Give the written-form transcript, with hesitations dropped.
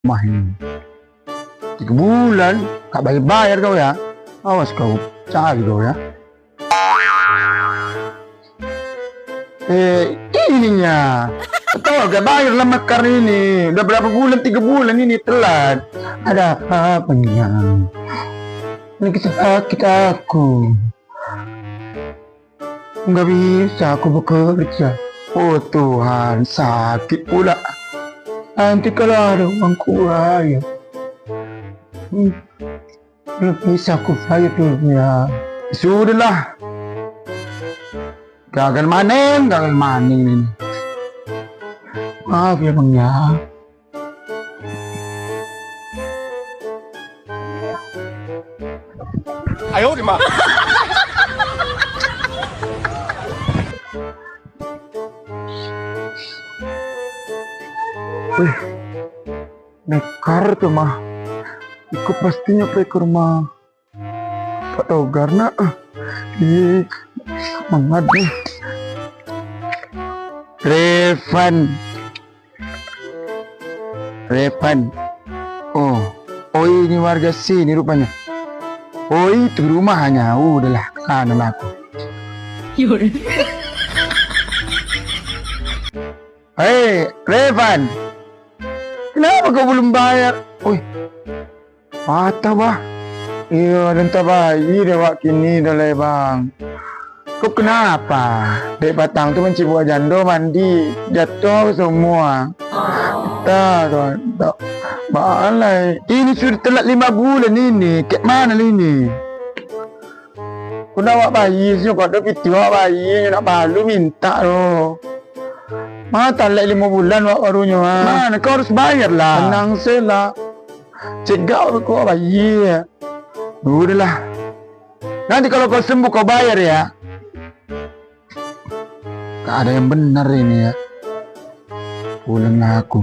rumah ini. 3 bulan, gak bayar-bayar kau ya. Awas kau, cari kau ya. Ininya. Tahu gak bayar lah mekar ini. Udah berapa bulan, 3 bulan ini telat. Ada apa nih ya? Ini sakit aku. Nggak bisa aku bekerja. Oh Tuhan, sakit pula. Nanti kalau ada uang kurang ya, belum bisa aku bayar dulu ya. Sudahlah. Gagal manen ini. Maaf ya Bang ya. Ayo, di mana? Wih, nekar tuh mah. Ikut pastinya pergi ke rumah Pak Togar nak. Semangat nih. Revan. Oh ini warga sini rupanya. Oh itu rumahnya. Udahlah, kanan aku. Hei, Revan. Kenapa kau belum bayar? Patah bah. Iya, dan bayi dewak kini dah bang. Kau kenapa? Dek batang tu mencibuk jando mandi, jatuh semua. Tak. Balai. Ini sudah telat 5 bulan ini. Kek mana ini? Kau nak bawa bayi sih, kau ada piti bawa bayi, nak balu minta loh. Mana telat 5 bulan barunya. Mana kau harus bayar lah. Tenang sela. Cegak kau bayi. Udahlah. Nanti kalau kau sembuh kau bayar ya. Gak ada yang benar ini ya. Pulang aku.